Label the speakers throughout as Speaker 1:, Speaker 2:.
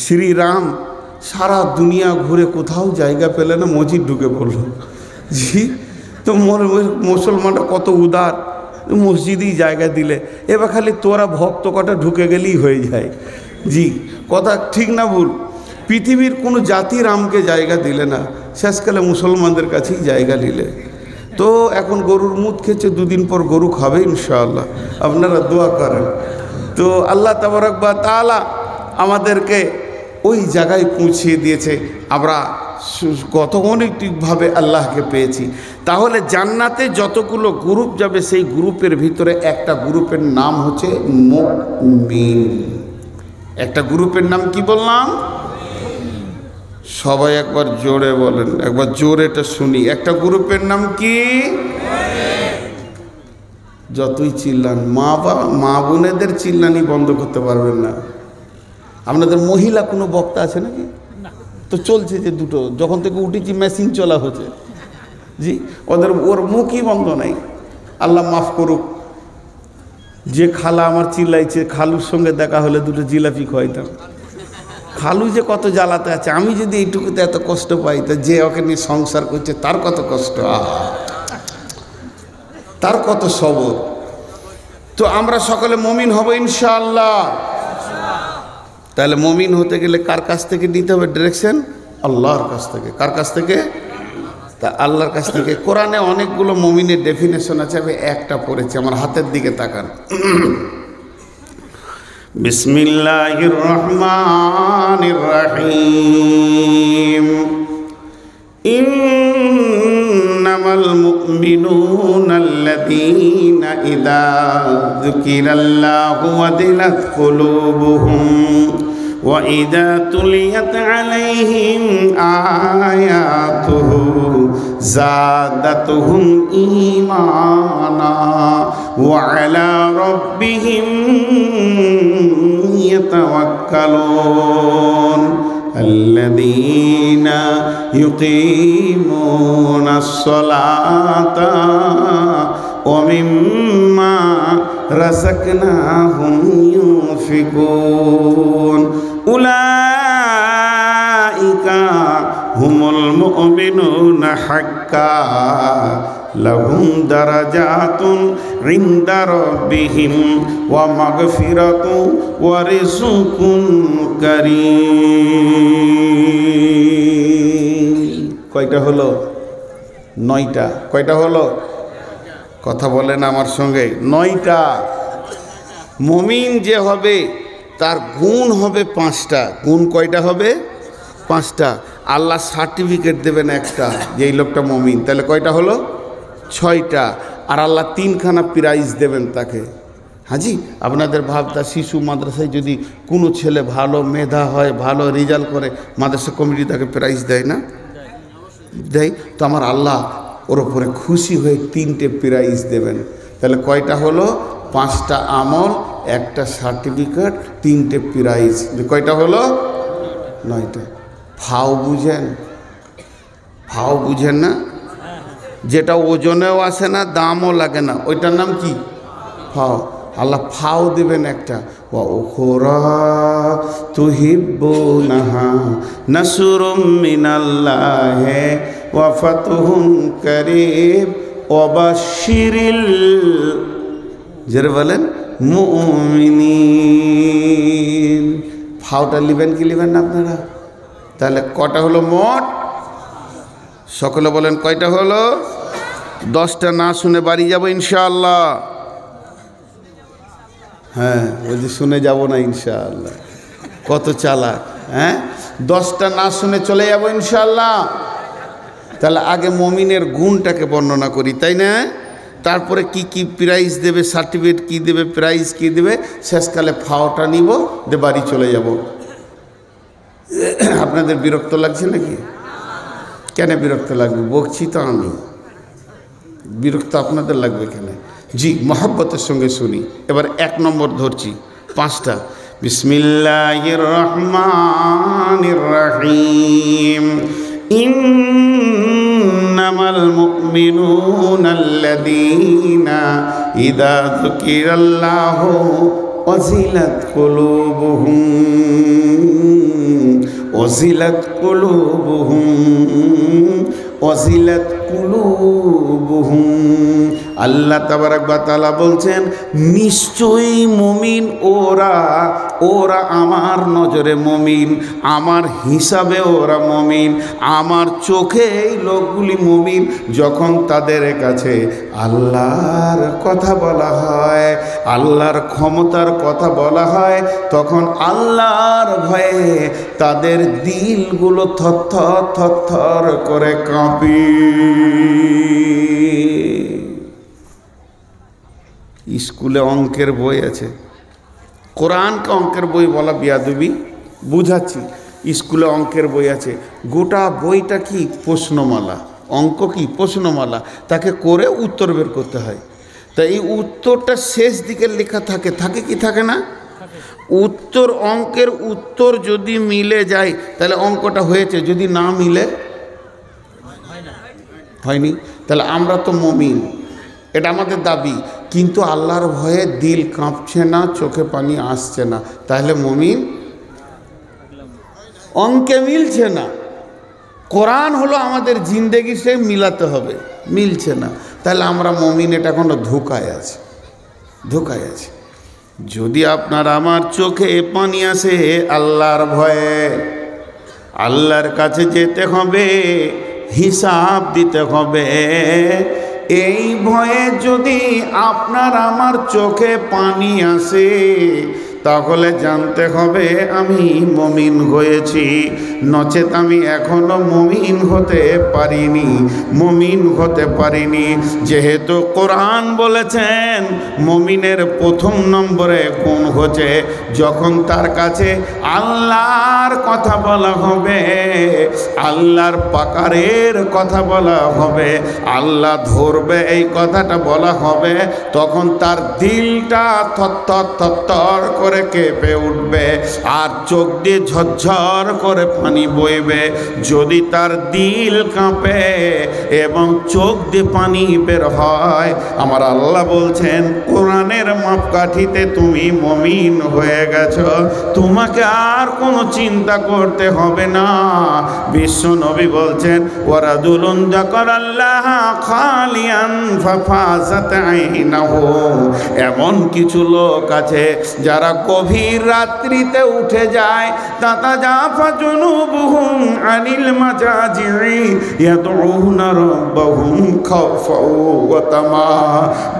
Speaker 1: শ্রীরাম সারা দুনিয়া ঘুরে কোথাও জায়গা পেলে না, মসজিদ ঢুকে পড়ল। জি, তো মুসলমানরা কত উদার, মসজিদেই জায়গা দিলে। এবার খালি তোরা ভক্ত কটা ঢুকে গেলেই হয়ে যায়। জি, কথা ঠিক না ভুল? পৃথিবীর কোনো জাতি রামকে জায়গা দিলে না, শেষকালে মুসলমানদের কাছেই জায়গা নিলে। তো এখন গরুর মুদ খেয়েছে, দুদিন পর গরু খাবে ইনশাআল্লাহ, আপনারা দোয়া করেন। তো আল্লাহ তাবারক ওয়া তাআলা আমাদেরকে ওই জায়গায় পৌঁছিয়ে দিয়েছে, আমরা গতানুগতিকভাবে আল্লাহকে পেয়েছি। তাহলে জান্নাতে যতগুলো গ্রুপ যাবে, সেই গ্রুপের ভিতরে একটা গ্রুপের নাম হচ্ছে মুমিন। একটা গ্রুপের নাম কি বললাম? সবাই একবার জোরে বলেন, একবার জোরে এটা শুনি। একটা গ্রুপের নাম কি? যতই চিল্লান, মা বোনেদের চিল্লানি বন্ধ করতে পারবেন না। আপনাদের মহিলা কোনো বক্তা আছে নাকি? তো চলছে যে দুটো, যখন থেকে উঠেছি মেশিন চলা হচ্ছে। জি, ওর মুখই বন্ধ নাই। আল্লাহ মাফ করুক। যে খালা আমার চিল্লাইছে, খালুর সঙ্গে দেখা হলে দুটো জিলাপি খাওয়াইতাম। খালু যে কত জ্বালাতে আছে, আমি যদি এইটুকুতে এত কষ্ট পাই, তো যে ওকে নিয়ে সংসার করছে তার কত কষ্ট, তার কত সবর। তো আমরা সকলে মুমিন হব ইনশাআল্লাহ। তাহলে মুমিন হতে গেলে কার কাছ থেকে নিতে হবে ডিরেকশন? আল্লাহর কাছ থেকে। কার কাছ থেকে? তা আল্লাহর কাছ থেকে। কোরআনে অনেকগুলো মুমিনের ডেফিনেশন আছে, আমি একটা পড়েছি, আমার হাতের দিকে তাকান। বিসমিল্লাহির রহমানির রহিম। ইন্নামাল মুমিনুনাল্লাযীনা ইযা যুকিরাল্লাহু ওয়াজিলাত কুলুবুহুম ওয়া ইযা তুলিয়াত আলাইহিম আয়াতুহু যাদাতুহুম ঈমানা ওয়া আলা রাব্বিহিম ইয়াতাওয়াক্কালুন الذين يقيمون الصلاة ومما رزقناهم ينفقون أولئك هم المؤمنون حقا لهم درجات عند ربهم ومغفرة ورزق كريم। কয়টা হলো? 9টা। কয়টা হলো? কথা বলেন আমার সঙ্গে। 9টা। মুমিন যে হবে তার গুণ হবে 5টা। গুণ কয়টা হবে? 5টা। আল্লাহ সার্টিফিকেট দেবেন একটা, যে এই লোকটা মুমিন। তাহলে কয়টা হলো? 6টা। আর আল্লাহ 3খানা প্রাইজ দেবেন তাকে। হাজি, আপনাদের ভাবতা শিশু মাদ্রাসায় যদি কোনো ছেলে ভালো মেধা হয়, ভালো রেজাল্ট করে, মাদ্রাসা কমিটি তাকে প্রাইজ দেয় না? দেয়। তো আমার আল্লাহ ওর উপরে খুশি হয়ে 3টে প্রাইজ দেবেন। তাহলে কয়টা হলো? 5টা আমল, একটা সার্টিফিকেট, 3টে প্রাইজ। কয়টা হলো? 9টা। ফাও বুঝেন? ফাও বুঝেন না? যেটা ওজনেও আসে না, দামও লাগে না, ওইটার নাম কি? ফাও। আল্লাহ ফাও দেবেন একটা। ওয়া উখরা তুহিব্বুনাহা নাসরুম মিনাল্লাহি ওয়া ফাতহুন কারীব ওয়া বাশশিরিল, যারা বলেন মুমিনিন। ফাওটা লিবেন কি লিবেন না আপনারা? তাহলে কটা হলো মোট? সকলে বলেন কয়টা হলো? 10টা না শুনে বাড়ি যাব ইনশাআল্লাহ। হ্যাঁ, ওই যে শুনে যাব না ইনশাআল্লাহ, কত চালাক। হ্যাঁ, 10টা না শুনে চলে যাব ইনশাআল্লাহ। তাহলে আগে মুমিনের গুণটাকে বর্ণনা করি, তাই না? তারপরে কি কি প্রাইজ দেবে, সার্টিফিকেট কি দেবে, প্রাইজ কি দেবে, শেষকালে ফাওটা নিব, দে বাড়ি চলে যাব। আপনাদের বিরক্ত লাগছে নাকি? কেন বিরক্ত লাগবে? বকছি তো আমি, বিরক্ত আপনাদের লাগবে কেন? জি, মহব্বতের সঙ্গে শুনি। এবার 1 নম্বর ধরছি, 5টা। বিসমিল্লাহির রহমানির রহিম। ইন্নামাল মুমিনুনাল্লাযীনা ইযা যুকিরাল্লাহু ওয়াজিলাত কুলুবুহুম ওয়াজিলাত কুলুবুহুম। আল্লাহ তাবারাক ওয়া তাআলা বলছেন নিশ্চয়ই মুমিন ওরা আমার নজরে মুমিন, আমার হিসাবে ওরা মুমিন, আমার চোখে এই লোকগুলি মুমিন। যখন তাদের কাছে আল্লাহর কথা বলা হয়, আল্লাহর ক্ষমতার কথা বলা হয়, তখন আল্লাহর ভয়ে তাদের দিলগুলো থরথর থরথর করে কাঁপে। স্কুলে অঙ্কের বই আছে, কোরআনকে অঙ্কের বই বলা বিয়াদবি, বুঝাচ্ছি। স্কুলে অঙ্কের বই আছে, গোটা বইটা কি প্রশ্নমালা, অঙ্ক কি প্রশ্নমালা, তাকে করে উত্তর বের করতে হয়। তা এই উত্তরটা শেষ দিকে লেখা থাকে, থাকে কি থাকে না? উত্তর, অঙ্কের উত্তর যদি মিলে যায় তাহলে অঙ্কটা হয়েছে, যদি না মিলে হয়নি। তাহলে আমরা তো মুমিন, এটা আমাদের দাবি, কিন্তু আল্লাহর ভয়ে দিল কাঁপছে না, চোখে পানি আসছে না, তাহলে মুমিন? অঙ্কে মিলছে না। কোরআন হলো আমাদের জিন্দেগি, সে মিলাতে হবে, মিলছে না, তাহলে আমরা মুমিন। এটা কোনো ধোঁকায় আছে, ধোঁকায় আছে। যদি আপনার আমার চোখে পানি আসে আল্লাহর ভয়ে, আল্লাহর কাছে যেতে হবে, হিসাব দিতে হবে, এই ভয়ে যদি আপনার আমার চোখে পানি আসে, তাহলে জানতে হবে আমি মুমিন হয়েছি, নচেত আমি এখনো মুমিন হতে পারিনি, মুমিন হতে পারিনি। যেহেতু কোরআন বলেছেন মুমিনের প্রথম নম্বরে গুণ হচ্ছে যখন তার কাছে আল্লাহর কথা বলা হবে, আল্লাহর পাকারের কথা বলা হবে, আল্লাহ ধরবে এই কথাটা বলা হবে, তখন তার দিলটা থরথর থরথর করে কেঁপে উঠবে আর চোখ দিয়ে ঝরঝর করে পানি বইবে। যদি তার দিল কাঁপে এবং চোখ দিয়ে পানি বের হয়, আমার আল্লাহ বলছেন কোরআনের মাপকাঠিতে তুমি মুমিন হয়ে গেছো, তোমাকে আর কোনো চিন্তা করতে হবে না। বিশ্ব নবী বলছেন ওয়ারাজুলুন যাকারাল্লাহ খালিয়ান ফাফাযাত আইনাহু, এমন কিছু লোক আছে যারা গভীর রাত্রিতে উঠে যায়, তাতাজাফা জুনুবুহুম আনিল মাজাজি'i ইয়াদউনা রাব্বাহুম খাওফাও ওয়া তামা।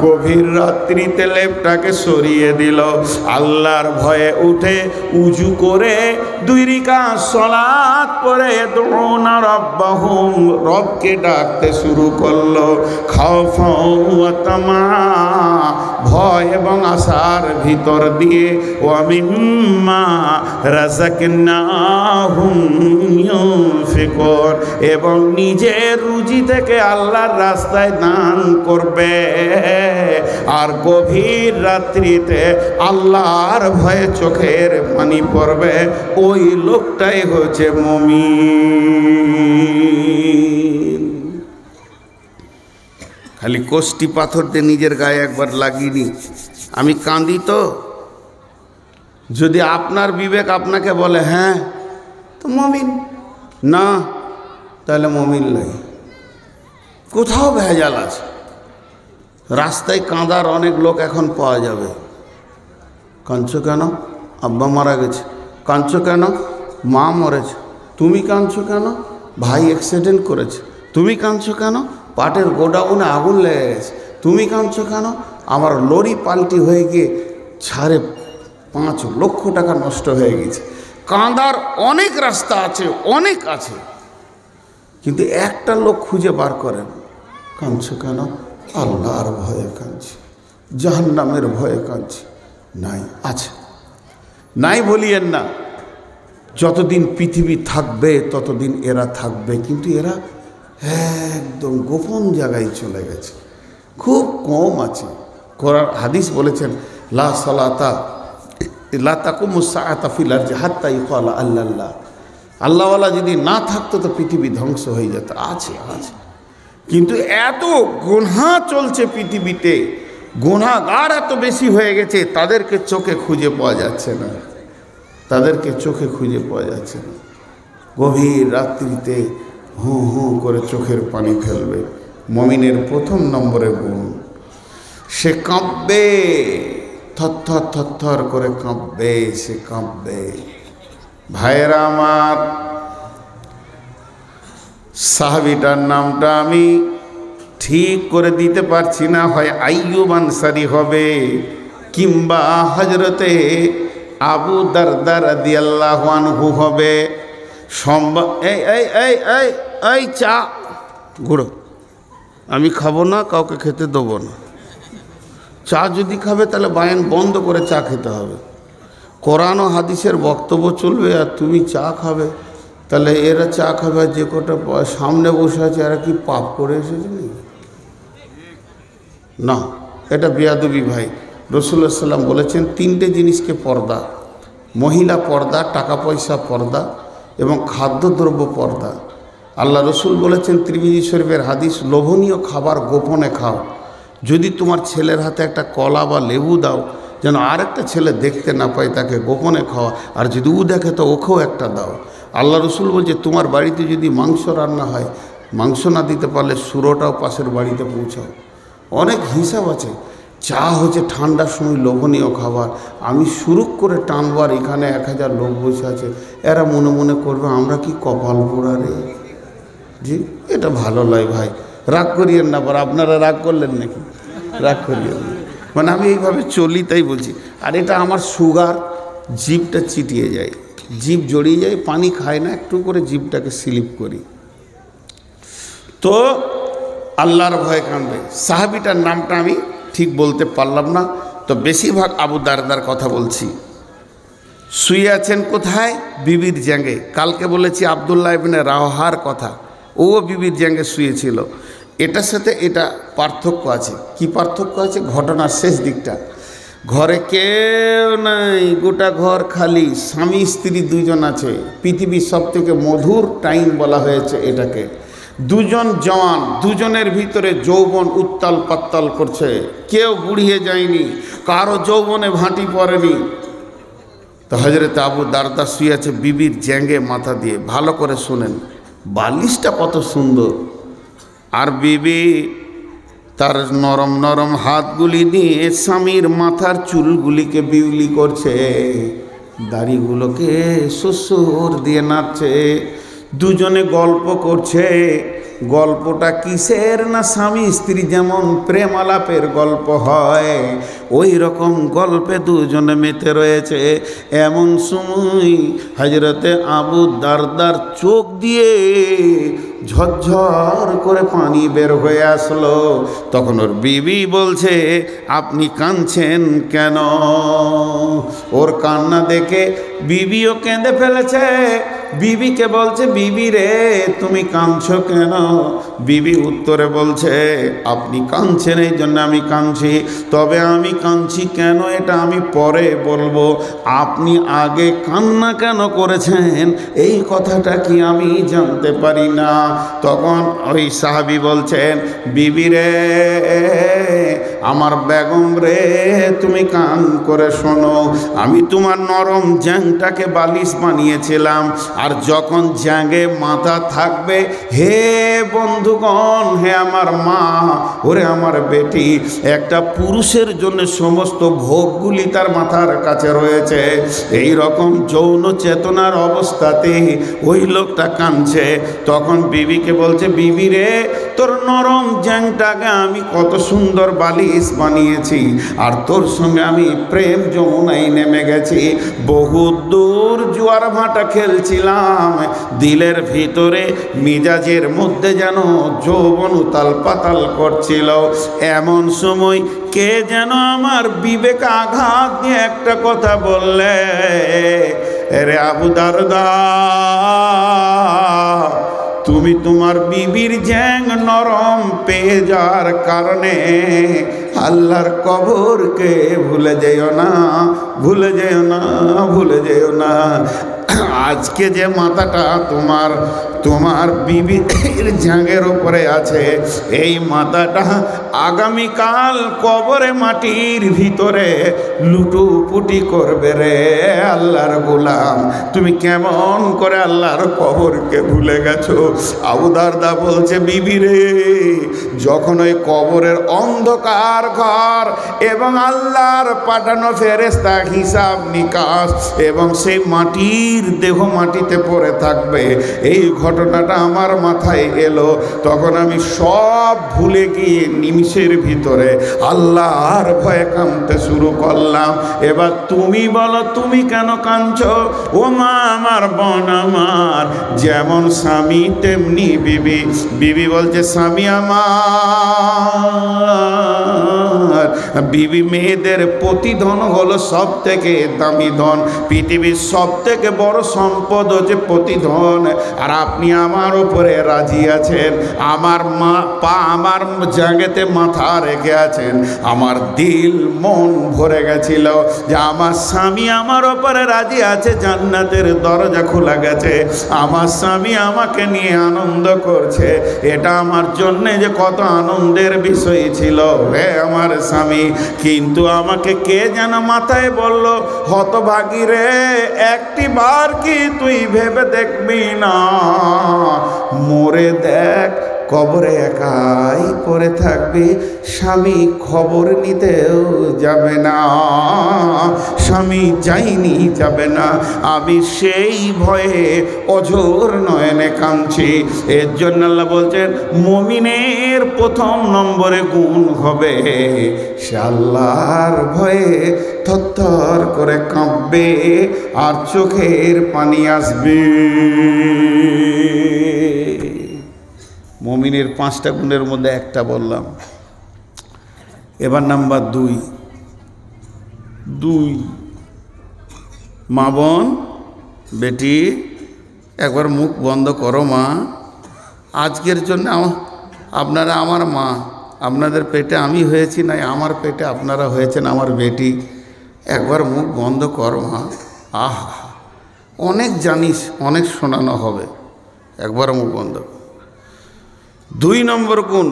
Speaker 1: গভীর রাত্রিতে লেপটাকে সরিয়ে দিল, আল্লাহর ভয়ে উঠে উজু করে 2 রাকাত সালাত পড়ে ইয়াদউনা রাব্বাহুম, রবকে ডাকতে শুরু করলো, খাওফাও ওয়া তামা, ভয় এবং আশার ভিতর দিয়ে, ওয়া মিম্মা রাযাকনাহুম ইউনফিকুন, এবং নিজের রুজি থেকে আল্লাহর রাস্তায় দান করবে। আর গভীর রাত্রিতে আল্লাহর ভয়ে চোখের পানি পড়বে, ওই লোকটাই হচ্ছে মুমিন। খালি কোষ্টি পাথর দিয়ে নিজের গায়ে একবার লাগিনি, আমি কাঁদি তো। যদি আপনার বিবেক আপনাকে বলে হ্যাঁ তো মুমিন, না তাহলে মুমিন নাই। কোথাও ভেজাল আছে। রাস্তায় কাঁদার অনেক লোক এখন পাওয়া যাবে। কাঁদছো কেন? আব্বা মারা গেছে। কাঁদছো কেন? মা মরেছে। তুমি কাঁদছো কেন? ভাই অ্যাক্সিডেন্ট করেছে। তুমি কাঁদছো কেন? পাটের গোডাউনে আগুন লেগে গেছে। তুমি কাঁদছো কেন? আমার লরি পাল্টি হয়ে গিয়ে 5.5 লক্ষ টাকা নষ্ট হয়ে গেছে। কাঁদার অনেক রাস্তা আছে, অনেক আছে, কিন্তু একটা লোক খুঁজে বার করেন। কাঁদছো কেন? আল্লাহর ভয়ে কাঁদছি, জাহান্নামের ভয়ে কাঁদছি। নাই, আছে, নাই বলিয়েন না। যতদিন পৃথিবী থাকবে ততদিন এরা থাকবে, কিন্তু এরা একদম গোপন জায়গায় চলে গেছে, খুব কম আছে। কোরআন হাদিস বলেছেন লা সালাতা লা তাকুমুস সাআতা ফিল আরদি হাত্তা ইউকালা আল্লাহ। আল্লাহওয়ালা যদি না থাকতো তো পৃথিবী ধ্বংস হয়ে যেত। আছে, আছে, কিন্তু এত গুনাহ চলছে পৃথিবীতে, গুনাহগার এত বেশি হয়ে গেছে, তাদেরকে চোখে খুঁজে পাওয়া যাচ্ছে না, তাদেরকে চোখে খুঁজে পাওয়া যাচ্ছে না। গভীর রাত্রিতে হু হু করে চোখের পানি ফেলবে। মুমিনের প্রথম নম্বরের গুণ, সে কাঁপবে, থরথর থরথর করে কাঁপবে, সে কাঁপবে। ভাইয়েরা আমার, সাহাবীটার নামটা আমি ঠিক করে দিতে পারছি না, হয় আইয়ুব আনসারী হবে কিংবা হযরতে আবু দারদা রাদিয়াল্লাহু আনহু হবে। এই এই এই এই এই চা গুঁড়ো আমি খাবো না, কাউকে খেতে দেবো না। চা যদি খাবে তাহলে বায়ান বন্ধ করে চা খেতে হবে। কোরআন ও হাদিসের বক্তব্য চলবে আর তুমি চা খাবে, তাহলে এরা চা খাবে আর যে কটা সামনে বসে আছে এরা কি পাপ করে এসেছে না? এটা বেয়াদবি ভাই। রাসূলুল্লাহ সাল্লাল্লাহু আলাইহি ওয়াসাল্লাম বলেছেন তিনটে জিনিসকে পর্দা, মহিলা পর্দা, টাকা পয়সা পর্দা এবং খাদ্যদ্রব্য পর্দা। আল্লাহ রসুল বলেছেন তিরমিজি শরীফের হাদিস, লোভনীয় খাবার গোপনে খাও। যদি তোমার ছেলের হাতে একটা কলা বা লেবু দাও যেন আরেকটা ছেলে দেখতে না পায়, তাকে গোপনে খাওয়া। আর যদি ও দেখে তো ওকেও একটা দাও। আল্লাহ রসুল বলছে তোমার বাড়িতে যদি মাংস রান্না হয়, মাংস না দিতে পারলে সুরোটাও পাশের বাড়িতে পৌঁছাও। অনেক হিসাব আছে। চা হচ্ছে ঠান্ডার সময় লোভনীয় খাবার। আমি সুরুক করে টানবার, এখানে 1000 লোক বসে আছে, এরা মনে মনে করবে আমরা কি কপাল পোড়া রে। জি, এটা ভালো লয় ভাই, রাগ করিয়েন না। পর আপনারা রাগ করলেন নাকি? রাগ করিয়েন না, মানে আমি এইভাবে চলি তাই বলছি। আর এটা আমার সুগার, জিভটা চিটিয়ে যায়, জিভ জড়িয়ে যায়, পানি খায় না, একটু করে জিভটাকে স্লিপ করি। তো আল্লাহর ভয়ে কাঁদবে। সাহাবীটার নামটা আমি ঠিক বলতে পারলাম না, তো বেশিরভাগ আবু দারদার কথা বলছি। শুয়ে আছেন কোথায়? বিবির জাঙ্গে। কালকে বলেছি আব্দুল্লাহ ইবনে রাওহার কথা, ও বিবির জাঙ্গে শুয়েছিল। এটার সাথে এটা পার্থক্য আছে। কি পার্থক্য আছে? ঘটনার শেষ দিকটা, ঘরে কেউ নাই, গোটা ঘর খালি, স্বামী স্ত্রী দুজন আছে। পৃথিবীর সবথেকে মধুর টাইম বলা হয়েছে এটাকে। দুজন জওয়ান, দুজনের ভিতরে যৌবন উত্তাল পাত্তাল করছে, কেউ বুড়িয়ে যায়নি, কারো যৌবনে ভাঁটি পড়েনি। তো হযরত আবু দারদা শুয়ে আছে বিবির জ্যাঙ্গে মাথা দিয়ে। ভালো করে শোনেন, বালিশটা কত সুন্দর, আর বিবি তার নরম নরম হাতগুলি দিয়ে স্বামীর মাথার চুলগুলিকে বিউলি করছে, দাড়িগুলোকে শ্বশুর দিয়ে নাচছে। দুজনে গল্প করছে। গল্পটা কিসের? না স্বামী স্ত্রী যেমন প্রেম আলাপের গল্প হয়, ওই রকম গল্পে দুজনে মেতে রয়েছে। এমন সময় হযরতে আবু দারদার চোখ দিয়ে ঝরঝর করে পানি বের হয়ে আসলো। তখন ওর বিবি বলছে আপনি কাঁদছেন কেন? ওর কান্না দেখে বিবিও কেঁদে ফেলেছে। বিবিকে বলছে বিবি রে তুমি কাঁদছো কেন? বিবি উত্তরে বলছে আপনি কাঁদছেন এই জন্য আমি কাঁদছি, তবে আমি কাঁদছি কেন এটা আমি পরে বলবো। আপনি আগে কান্না কেন করেছেন এই কথাটা কি আমি জানতে পারি না? তখন ওই সাহাবী বলছেন বিবি রে, আমার বেগম রে, তুমি কান করে শোনো, আমি তোমার নরম জ্যাংটাকে বালিশ বানিয়েছিলাম, আর যখন জ্যাঙ্গে মাথা থাকবে, হে বন্ধুগণ, হে আমার মা, ওরে আমার বেটি, একটা পুরুষের জন্য সমস্ত ভোগগুলি তার মাথার কাছে রয়েছে। এই রকম যৌন চেতনার অবস্থাতে ওই লোকটা কাঁদছে। তখন বিবিকে বলছে বিবি রে, তোর নরম জ্যাংটাকে আমি কত সুন্দর বালিশ বানিয়েছি, আর তোর সঙ্গে আমি প্রেম যমুনায় নেমে গেছি, বহু দূর জোয়ার ভাটা খেলছিলাম, দিলের ভিতরে মিজাজের মধ্যে যেন যৌবন উতাল পাতাল করছিল। এমন সময় কে যেন আমার বিবেক আঘাত দিয়ে একটা কথা বললে, রে আবু দারদা, তুমি তোমার বিবির জ্যাং নরম পেয়ে যাওয়ার কারণে আল্লাহর কবরকে ভুলে যেও না, ভুলে যেও না, ভুলে যেও না। আজকে যে মাথাটা তোমার তোমার বিবির জাঙ্গের উপরে আছে, এই মাথাটা আগামীকাল কবরে মাটির ভিতরে লুটুপুটি করবে রে আল্লাহর গোলাম। তুমি কেমন করে আল্লাহর কবরকে ভুলে গেছো? আবু দারদা বলছে, বিবি রে, যখন ওই কবরের অন্ধকার ঘর এবং আল্লাহর পাঠানো ফেরেশতা হিসাব নিকাশ এবং সেই মাটির দেহ মাটিতে পড়ে থাকবে, এই ঘটনাটা আমার মাথায় এলো, তখন আমি সব ভুলে গিয়ে নিমিষের ভিতরে আল্লাহর ভয়ে কাঁদতে শুরু করলাম। এবার তুমি বলো, তুমি কেন কাঁদছো? ও মা আমার, বোন আমার, যেমন স্বামী তেমনি বিবি। বিবি বলছে, স্বামী আমার, বিবি মেয়েদের প্রতিধন হলো সব থেকে দামি ধন, পৃথিবীর সব থেকে বড় সম্পদ হচ্ছে প্রতিধন। আর আপনি আমার উপরে রাজি আছেন, আমার আমার জায়গাতে মাথা রেখে আছেন। আমার দিল মন ভরে গেছিল যে আমার স্বামী আমার উপরে রাজি আছে, জান্নাতের দরজা খোলা গেছে, আমার স্বামী আমাকে নিয়ে আনন্দ করছে, এটা আমার জন্যে যে কত আনন্দের বিষয় ছিল হে আমার স্বামী। কিন্তু আমাকে কে যেন মাথায় বলল, হতভাগী রে, একটি বার কি তুই ভেবে দেখবি না, মরে দেখ কবরে একাই পড়ে থাকবি, স্বামী খবর নিতেও যাবে না, স্বামী যাইনি যাবে না। আমি সেই ভয়ে অঝোর নয়নে কাঁদছি। এর জন্য আল্লাহ বলছেন, মুমিনের প্রথম নম্বরে গুণ হবে সে আল্লাহর ভয়ে থরথর করে কাঁপবে আর চোখের পানি আসবে। মুমিনের 5টা গুণের মধ্যে একটা বললাম। এবার নাম্বার 2। মা বোন বেটি, একবার মুখ বন্ধ করো মা। আজকের জন্য আপনারা আমার মা, আপনাদের পেটে আমি হয়েছি, নাই আমার পেটে আপনারা হয়েছেন আমার বেটি। একবার মুখ বন্ধ করো মা। আহা, অনেক জানিস, অনেক শোনানো হবে, একবার মুখ বন্ধ। 2 নম্বর গুণ,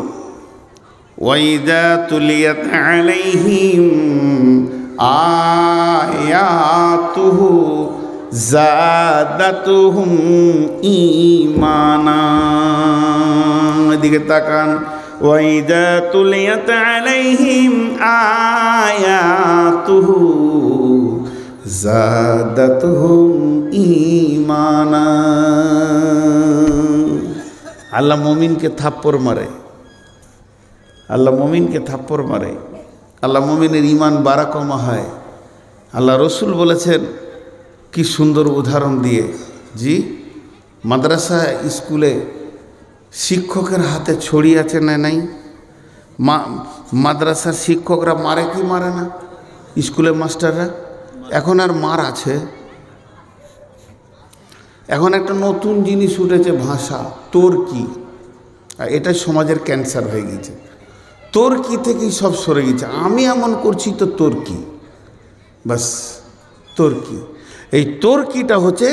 Speaker 1: ওয়াইদা তুলিয়াত আলাইহিম আয়াতুহু যাদাতুহুম ঈমানা। এদিকে তাকান, ওয়াইদা তুলিয়াত আলাইহিম আয়াতুহু যাদাতুহুম ঈমানা। আল্লাহ মুমিনকে থাপ্পড় মারে, আল্লাহ মুমিনকে থাপ্পড় মারে, আল্লাহ মুমিনের ঈমান বাড়া কমা হয়। আল্লাহ রসুল বলেছেন কি সুন্দর উদাহরণ দিয়ে, জি, মাদ্রাসা স্কুলে শিক্ষকের হাতে ছড়ি আছে না নাই? মাদ্রাসার শিক্ষকরা মারে কি মারে না? স্কুলের মাস্টাররা এখন আর মার আছে? এখন একটা নতুন জিনিস উঠেছে, ভাষা, তোর কি। আর এটা সমাজের ক্যান্সার হয়ে গেছে। তোর কি থেকেই সব সরে গেছে, আমি এমন করছি তো তোর কি, বাস তোর কি। এই তোর কিটা হচ্ছে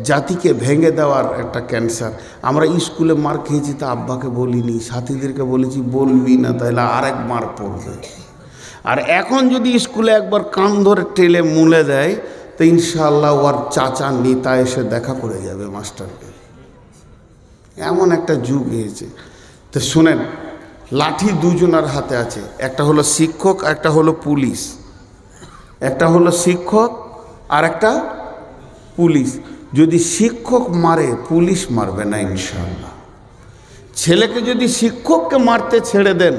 Speaker 1: জাতিকে ভেঙে দেওয়ার একটা ক্যান্সার। আমরা স্কুলে মার খেয়েছি, তা আব্বাকে বলিনি, সাথীদেরকে বলেছি বলবি না, তাহলে আরেক মার পড়বে। আর এখন যদি স্কুলে একবার কান ধরে টেলে মুলে দেয়, তো ইনশাআল্লাহ ওর চাচা নেতা এসে দেখা করে যাবে মাস্টারকে। এমন একটা যুগ এসেছে। তো শোনেন, লাঠি দুজনের হাতে আছে, একটা হলো শিক্ষক, একটা হলো পুলিশ। একটা হলো শিক্ষক আর একটা পুলিশ। যদি শিক্ষক মারে, পুলিশ মারবে না ইনশাআল্লাহ। ছেলেকে যদি শিক্ষককে মারতে ছেড়ে দেন,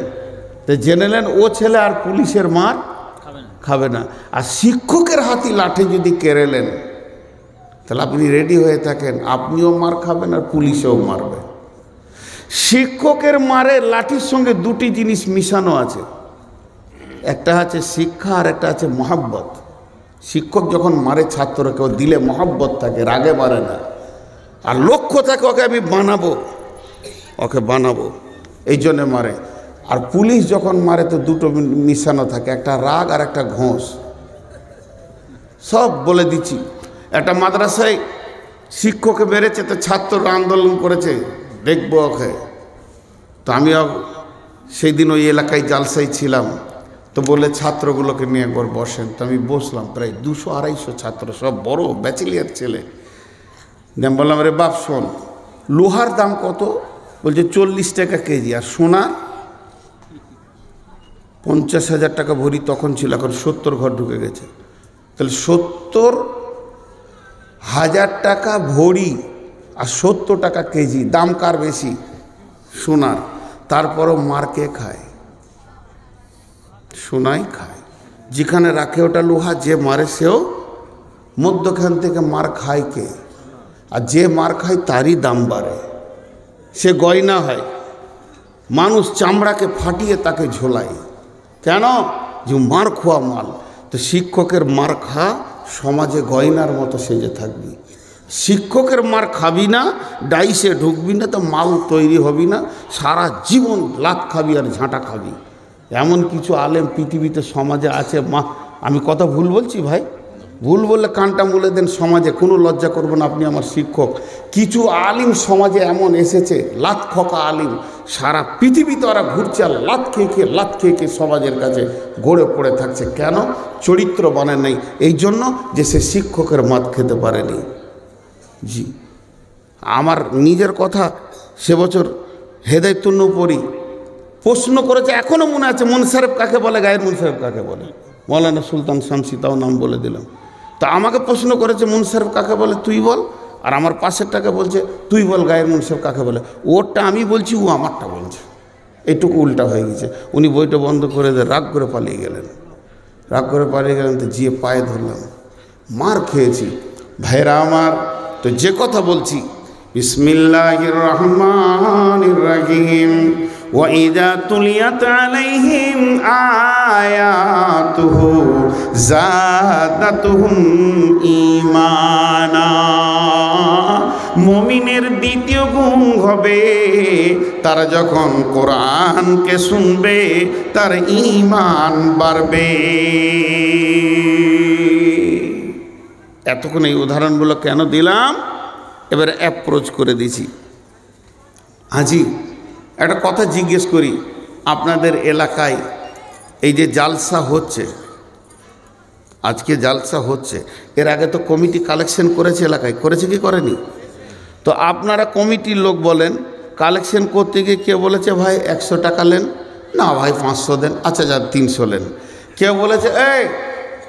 Speaker 1: তো জেনে নেন ও ছেলে আর পুলিশের মার খাবে না। আর শিক্ষকের হাতে লাঠি যদি কেড়েলেন, তাহলে আপনি রেডি হয়ে থাকেন, আপনিও মার খাবেন আর পুলিশেও মারবে। শিক্ষকের মারে লাঠির সঙ্গে 2টি জিনিস মিশানো আছে, একটা আছে শিক্ষা আর একটা আছে মহাব্বত। শিক্ষক যখন মারে ছাত্রকে, ও দিলে মহাব্বত থাকে, রাগে মারে না, আর লক্ষ্য থাকে ওকে আমি বানাবো, ওকে বানাবো, এই জন্যে মারে। আর পুলিশ যখন মারে তো 2টো মিশানো থাকে, একটা রাগ আর একটা ঘোষ। সব বলে দিচ্ছি, একটা মাদ্রাসায় শিক্ষককে মেরেছে তো ছাত্ররা আন্দোলন করেছে, দেখবো ওকে। তো আমিও সেই দিন ওই এলাকায় জালসায় ছিলাম, তো বলে ছাত্রগুলোকে নিয়ে একবার বসেন। তো আমি বসলাম, প্রায় 200-250 ছাত্র, সব বড় ব্যাচেলিয়ার ছেলে। আমি বললাম, রে বাপ শোন, লোহার দাম কত? বলছে 40 টাকা কেজি, আর সোনা 50,000 টাকা ভরি তখন ছিল, এখন 70 ঘর ঢুকে গেছে। তাহলে 70,000 টাকা ভরি আর 70 টাকা কেজি, দাম কার বেশি? সোনার। তারপরও মার কে খায়? সোনাই খায়। যেখানে রাখে ওটা লোহা, যে মারে সেও মধ্যখান থেকে মার খায় কে? আর যে মার খায় তারই দাম বাড়ে, সে গয়না হয়। মানুষ চামড়াকে ফাটিয়ে তাকে ঝোলায়, কেন? যে মার খোয়া মাল। তো শিক্ষকের মার খা, সমাজে গয়নার মতো সেজে থাকবি। শিক্ষকের মার খাবি না, ডাইসে ঢুকবি না, তো মাল তৈরি হবি না, সারা জীবন লাত খাবি আর ঝাঁটা খাবি। এমন কিছু আলেম পৃথিবীতে সমাজে আছে। আমি কথা ভুল বলছি ভাই? ভুল বললে কানটা মুলে দেন, সমাজে কোনো লজ্জা করবেন, আপনি আমার শিক্ষক। কিছু আলিম সমাজে এমন এসেছে, লাত খোকা আলিম, সারা পৃথিবীতে ওরা ঘুরছে আর লাত খেয়ে সমাজের কাছে গড়ে পড়ে থাকছে। কেন? চরিত্র বানায় নেই, এই জন্য যে সে শিক্ষকের মাত খেতে পারেনি। জি, আমার নিজের কথা, সে বছর হেদায়েতুন পড়ি, প্রশ্ন করেছে, এখনও মনে আছে, মুনসারেফ কাকে বলে, গায়ের মুনসারেফ কাকে বলে? মৌলানা সুলতান শামসী, তাও নাম বলে দিলাম। তা আমাকে প্রশ্ন করেছে মুনসারেফ কাকে বলে, তুই বল। আর আমার পাশেরটাকে বলছে, তুই বল গায়ের মুনসারেফ কাকে বলে। ওরটা আমি বলছি, ও আমারটা বলছে, এইটুকু উল্টা হয়ে গেছে। উনি বইটা বন্ধ করে দিয়ে রাগ করে পালিয়ে গেলেন। তো গিয়ে পায়ে ধরলাম, মার খেয়েছি ভাইরা আমার। তো যে কথা বলছি, বিসমিল্লাহির রহমানির রহিম। وَإِذَا تُلِيَتْ عَلَيْهِمْ آيَاتُهُ زَادَتْهُمْ ঈমানা। মুমিনের দ্বিতীয় গুণ হবে, তারা যখন কোরআনকে শুনবে তার ঈমান বাড়বে। এতক্ষণ এই উদাহরণগুলো কেন দিলাম, এবার অ্যাপ্রোচ করে দিছি। আজি একটা কথা জিজ্ঞেস করি, আপনাদের এলাকায় এই যে জালসা হচ্ছে, আজকে জালসা হচ্ছে, এর আগে তো কমিটি কালেকশন করেছে, এলাকায় করেছে কি করেনি? তো আপনারা কমিটির লোক বলেন, কালেকশন করতে গিয়ে কেউ বলেছে ভাই 100 টাকা নেন, না ভাই 500 দেন, আচ্ছা যা 300 নেন। কেউ বলেছে এই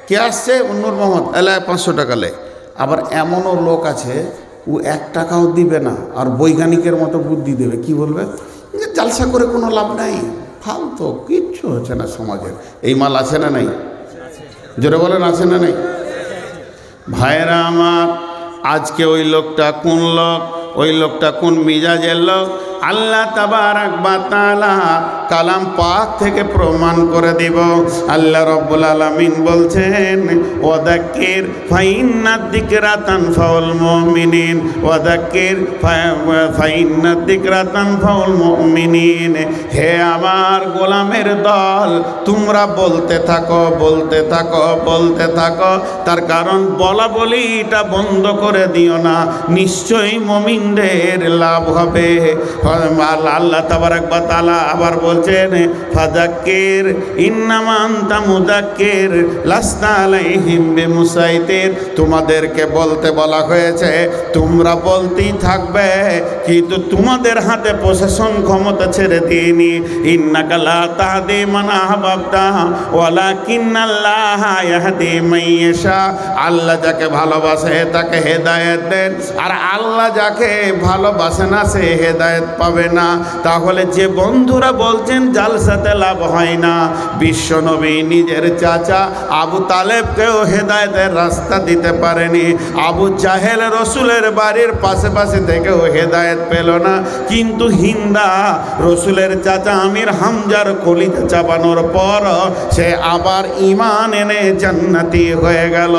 Speaker 1: কে আসছে, নূর মোহাম্মদ, এলাকায় 500 টাকা লে। আবার এমনও লোক আছে, ও 1 টাকাও দিবে না, আর বৈজ্ঞানিকের মতো বুদ্ধি দেবে। কি বলবে? যে জালসা করে কোনো লাভ নাই, ফালতু, কিচ্ছু হচ্ছে না সমাজের। এই মাল আছে না নাই? জোরে বলেন, আছে না নাই? ভাইরা আমার, আজকে ওই লোকটা কোন লোক, ওই লোকটা কোন মিজাজের লোক, আল্লাহ তাবারাক ওয়া তাআলা কালাম পাক থেকে প্রমাণ করে দিব। আল্লাহ রাব্বুল আলামিন বলছেন, ওয়াদাক্কির ফাইন্নাদ যিকরা তানফাউল মুমিনিন, ওয়াদাক্কির ফাইন্নাদ যিকরা তানফাউল মুমিনিন। হে আমার গোলামের দল, তোমরা বলতে থাকো, বলতে থাকো, বলতে থাকো, তার কারণ বলা বলিটা বন্ধ করে দিও না, নিশ্চয়ই মুমিনদের লাভ হবে। আল্লাহ তাবারাক ওয়া তাআলা আবার বলছেন, ফাযাক্কির ইন্নামা আনতা মুযাক্কির লাস্তা আলাইহিম বিমুসাইতির। তোমাদেরকে বলতে বলা হয়েছে, তোমরা বলতেই থাকবে, কিন্তু তোমাদের হাতে প্রশাসন ক্ষমতা ছেড়ে দিইনি। ইন্নাকা লা তাহদি মান আহবাবতা ওয়ালাকিন্নাল্লাহা ইয়াহদি মান ইয়াশা। আল্লাহ যাকে ভালোবাসে তাকে হেদায়েত দেন, আর আল্লাহ যাকে ভালোবাসে না সে হেদায়েত পাবে না। তাহলে যে বন্ধুরা বলছেন জালসাতে লাভ হয় না, বিশ্বনবী নিজের চাচা আবু তালেবকেও হেদায়েতের রাস্তা দিতে পারেনি। আবু জাহেল রসুলের বাড়ির পাশে পাশে থেকেও হেদায়েত পেল না, কিন্তু হিন্দা রসুলের চাচা আমির হামজার কলিজা চাবানোর পর সে আবার ঈমান এনে জান্নাতি হয়ে গেল।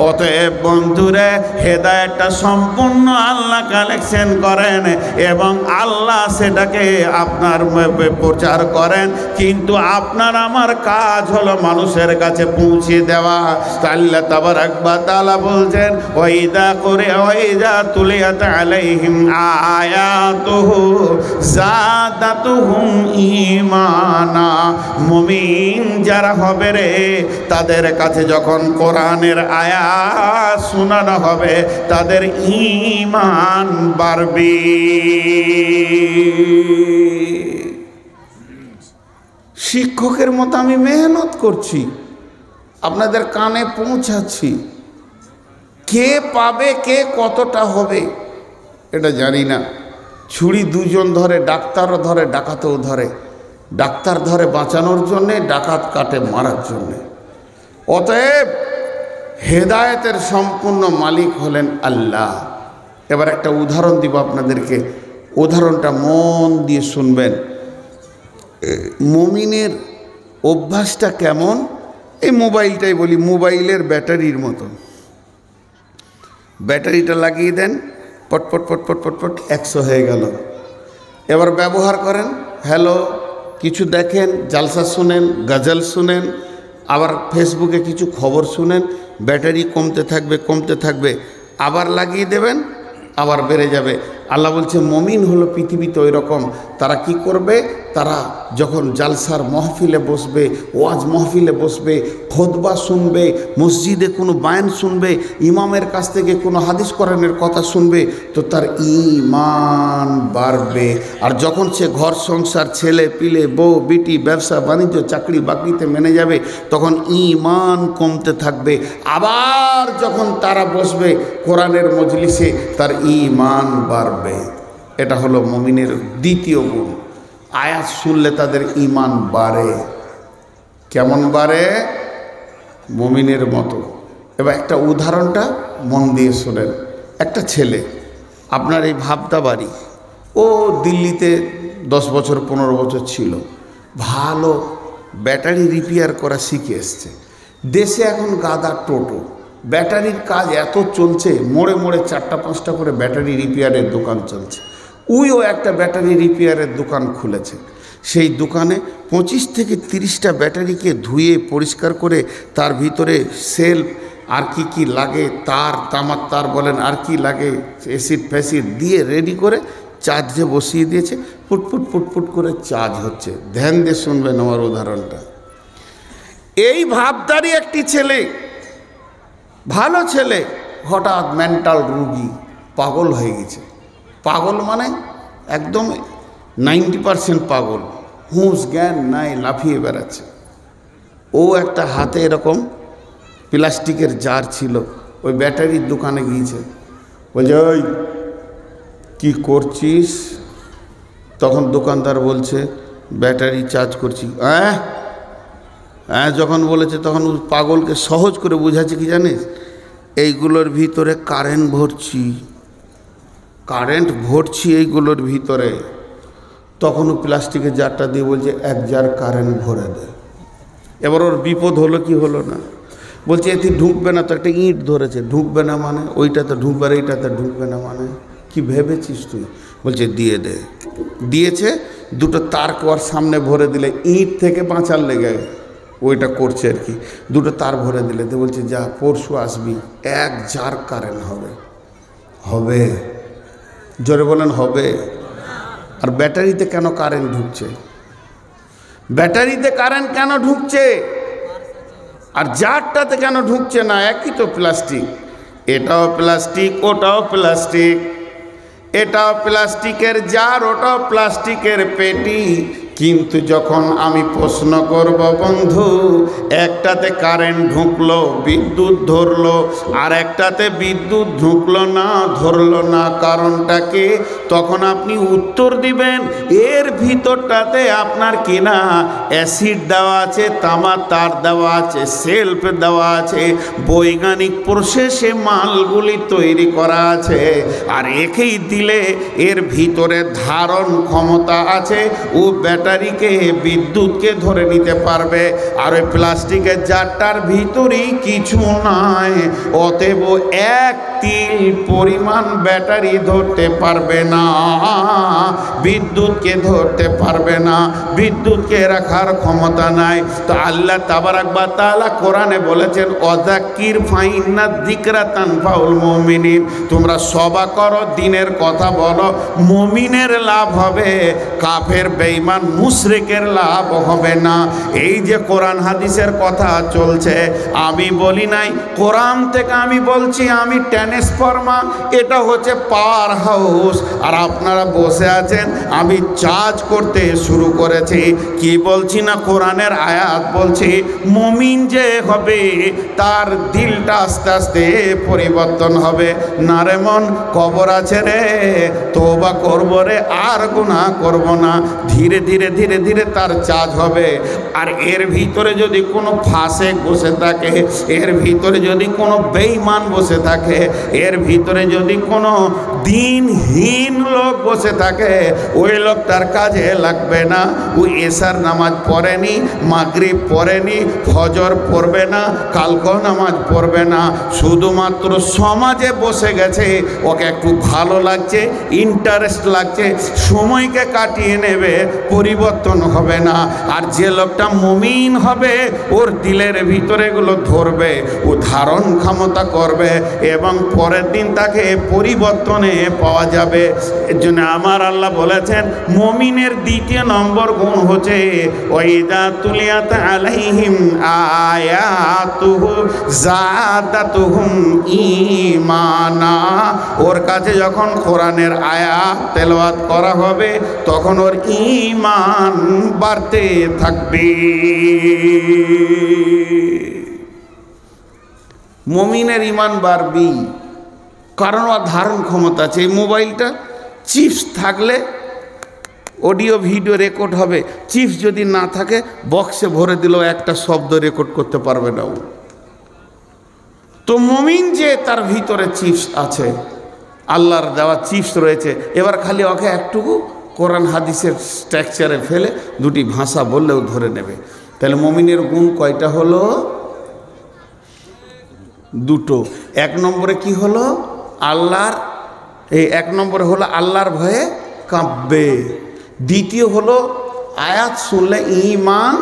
Speaker 1: অতএব বন্ধুরে, হেদায়েতটা সম্পূর্ণ আল্লাহ কালেকশন করেন এবং আল্লাহ সেটাকে আপনার প্রচার প্রচার করেন, কিন্তু আপনার আমার কাজ হলো মানুষের কাছে পৌঁছে দেওয়া। আল্লাহ তাবারাক ওয়া তাআলা বলছেন, ওয়াইদা করে ওয়াইদা তুলিয়াত আলাইহিম আয়াতুহু যাদাতুহুম ঈমানা। মুমিন যারা হবে রে, তাদের কাছে যখন কোরআনের আয়াত শোনানো হবে তাদের ঈমান বাড়বে। শিক্ষকের মতো আমি মেহনত করছি, আপনাদের কানে পৌঁছাচ্ছি। কে পাবে, কে কতটা হবে এটা জানি না। ছুরি দুজন ধরে, ডাক্তারও ধরে, ডাকাতও ধরে। ডাক্তার ধরে বাঁচানোর জন্যে, ডাকাত কাটে মারার জন্যে। অতএব হেদায়েতের সম্পূর্ণ মালিক হলেন আল্লাহ। এবার একটা উদাহরণ দিব আপনাদেরকে, উদাহরণটা মন দিয়ে শুনবেন। মুমিনের অভ্যাসটা কেমন, এই মোবাইলটাই বলি, মোবাইলের ব্যাটারির মতো। ব্যাটারিটা লাগিয়ে দেন, পটপট পটপট পটপট 100 হয়ে গেল। এবার ব্যবহার করেন, হ্যালো কিছু দেখেন, জালসা শুনেন, গজল শুনেন, আবার ফেসবুকে কিছু খবর শুনেন, ব্যাটারি কমতে থাকবে কমতে থাকবে, আবার লাগিয়ে দেবেন, আবার বেড়ে যাবে। আল্লাহ বলছে মুমিন হলো পৃথিবীতে ওই রকম। তারা কি করবে, তারা যখন জালসার মহফিলে বসবে, ওয়াজ মহফিলে বসবে, খুতবা শুনবে, মসজিদে কোনো বায়ান শুনবে, ইমামের কাছ থেকে কোনো হাদিস কোরআনের কথা শুনবে, তো তার ঈমান বাড়বে। আর যখন সে ঘর সংসার, ছেলে পিলে, বউ বিটি, ব্যবসা বাণিজ্য, চাকরি বাকরিতে মেনে যাবে, তখন ঈমান কমতে থাকবে। আবার যখন তারা বসবে কোরআনের মজলিসে, তার ঈমান বাড়বে। এটা হলো মুমিনের দ্বিতীয় গুণ। আয়াত শুনলে তাদের ঈমান বাড়ে। কেমন বাড়ে? মুমিনের মতো। এবার একটা উদাহরণটা মন দিয়ে শোনেন। একটা ছেলে, আপনার এই ভাবদা বাড়ি, ও দিল্লিতে 10 বছর 15 বছর ছিল, ভালো ব্যাটারি রিপেয়ার করা শিখে এসছে। দেশে এখন গাদা টোটো, ব্যাটারির কাজ এত চলছে, মোড়ে মোড়ে 4টা 5টা করে ব্যাটারি রিপেয়ারের দোকান চলছে। উইও একটা ব্যাটারি রিপেয়ারের দোকান খুলেছে। সেই দোকানে 25 থেকে 30টা ব্যাটারিকে ধুয়ে পরিষ্কার করে তার ভিতরে সেলফ আর কি লাগে, তার, তামার তার বলেন, আর কি লাগে, অ্যাসিড ফ্যাসিড দিয়ে রেডি করে চার্জে বসিয়ে দিয়েছে। ফুটফুট ফুটফুট করে চার্জ হচ্ছে। ধ্যান দিয়ে শুনবেন আমার উদাহরণটা। এই ভাবদারি একটি ছেলে, ভালো ছেলে, হঠাৎ মেন্টাল রুগী, পাগল হয়ে গেছে। পাগল মানে একদম 90% পাগল, হুঁশ জ্ঞান নাই, লাফিয়ে বেড়াচ্ছে। ও একটা হাতে এরকম প্লাস্টিকের জার ছিল, ওই ব্যাটারির দোকানে গিয়েছে। বলছে, ওই কী করছিস? তখন দোকানদার বলছে, ব্যাটারি চার্জ করছি। যখন বলেছে তখন পাগলকে সহজ করে বোঝাচ্ছে কি জানিস, এইগুলোর ভিতরে কারেন্ট ভরছি এইগুলোর ভিতরে। তখন ও প্লাস্টিকের জারটা দিয়ে বলছে, 1 জার কারেন্ট ভরে দে। এবার ওর বিপদ হলো কি হলো না, বলছে এতে ঢুকবে না তো, একটা ইঁট ধরেছে, ঢুকবে না মানে, ওইটাতে ঢুকবে আর এইটাতে ঢুকবে না মানে, কি ভেবেছিস তুই? বলছে দিয়ে দে। দিয়েছে, 2টো তার কোয়ার সামনে ভরে দিলে ইঁট থেকে বাঁচার লেগে ওইটা করছে আর কি। 2টো তার ভরে দিলে তো বলছে যা, পরশু আসবি, 1 জার কারেন্ট হবে। জোরে বলেন হবে। আর ব্যাটারিতে কেন কারেন্ট ঢুকছে? ব্যাটারিতে কারেন্ট কেন ঢুকছে আর জারটাতে কেন ঢুকছে না? একই তো প্লাস্টিক, এটাও প্লাস্টিক, ওটাও প্লাস্টিক, এটাও প্লাস্টিকের জার, ওটাও প্লাস্টিকের পেটি। কিন্তু যখন আমি প্রশ্ন করব বন্ধু, একটাতে কারেন্ট ঢুকলো, বিদ্যুৎ ধরলো, আর একটাতে বিদ্যুৎ ঢুকলো না, ধরলো না, কারণটা কি? তখন আপনি উত্তর দিবেন, এর ভিতরটাতে আপনার কিনা অ্যাসিড দেওয়া আছে, তামার তার দেওয়া আছে, সেলফ দেওয়া আছে, বৈজ্ঞানিক প্রসেসে মালগুলি তৈরি করা আছে। আর একেই দিলে এর ভিতরে ধারণ ক্ষমতা আছে, ও ব্যাটারিকে, বিদ্যুৎকে ধরে নিতে পারবে। আর ওই প্লাস্টিকের জারটার ভিতরেই কিছু নাই। অতএব 1 তিল পরিমাণ ব্যাটারি ধরতে পারবে না, বিদ্যুৎকে ধরতে পারবে না, বিদ্যুৎকে রাখার ক্ষমতা নাই। তো আল্লাহ তাবারাক ওয়া তাআলা কোরআনে বলেছেন ওয়াযাক্কির ফাইন্না যিকরা তানফাউল মুমিনিন, তোমরা সবা করো, দিনের কথা বলো, মুমিনের লাভ হবে, কাফের বেঈমান মুশরিকের লাভ হবে না। এই যে কোরআন হাদিসের কথা চলছে, আমি বলি নাই, কোরআন থেকে আমি বলছি, আমি ট্রান্সফরমার, এটা হচ্ছে পাওয়ার হাউস, আর আপনারা বসে আছেন, আমি চার্জ করতে শুরু করেছি। কি বলছি না, কোরআনের আয়াত বলছি, মুমিন যে হবে তার দিলটা আস্তে আস্তে পরিবর্তন হবে। না রে মন, কবর আছে রে, তওবা করব রে, আর গুনাহ করব না, ধীরে ধীরে ধীরে ধীরে তার চার্জ হবে। আর এর ভিতরে যদি কোনো ফাসেক বসে থাকে, এর ভিতরে যদি কোনো বেঈমান বসে থাকে, এর ভিতরে যদি কোনো দিনহীন লোক বসে থাকে, ওই লোকটার কাজে লাগবে না। ওই এশার নামাজ পড়েনি, মাগরিব পড়েনি, ফজর পড়বে না, কালক নামাজ পড়বে না, শুধুমাত্র সমাজে বসে গেছে, ওকে একটু ভালো লাগছে, ইন্টারেস্ট লাগছে, সময়কে কাটিয়ে নেবে, পরিবর্তন হবে না। আর যে লোকটা মুমিন হবে, ওর দিলের ভিতরে এগুলো ধরবে, ও ধারণ ক্ষমতা করবে, এবং পরের দিন তাকে পরিবর্তনে পাওয়া যাবে। এর জন্য আমার আল্লাহ বলেছেন, মুমিনের দ্বিতীয় নম্বর গুণ হচ্ছে ওয়াইদা তুলিয়াত আলাইহিম আয়াতুহু যাদাতুহুম ঈমানা, ওর কাছে যখন কোরআনের আয়াত তেলাওয়াত করা হবে, তখন ওর ঈমান বাড়তে থাকবে। মুমিনের ঈমান বাড়বে, কারণ ওর ধারণ ক্ষমতা আছে। এই মোবাইলটা চিপস থাকলে অডিও ভিডিও রেকর্ড হবে, চিপস যদি না থাকে, বক্সে ভরে দিলেও একটা শব্দ রেকর্ড করতে পারবে না ও। তো মুমিন যে তার ভিতরে চিপস আছে, আল্লাহর দেওয়া চিপস রয়েছে, এবার খালি ওকে একটুকু কোরআন হাদিসের স্ট্রাকচারে ফেলে দুটি ভাষা বললেও ধরে নেবে। তাহলে মুমিনের গুণ কয়টা হলো? দুটো। এক নম্বরে কি হলো? আল্লাহর, এই এক নম্বরে হলো আল্লাহর ভয়ে কাঁপবে। দ্বিতীয় হলো আয়াত শুনলে ঈমান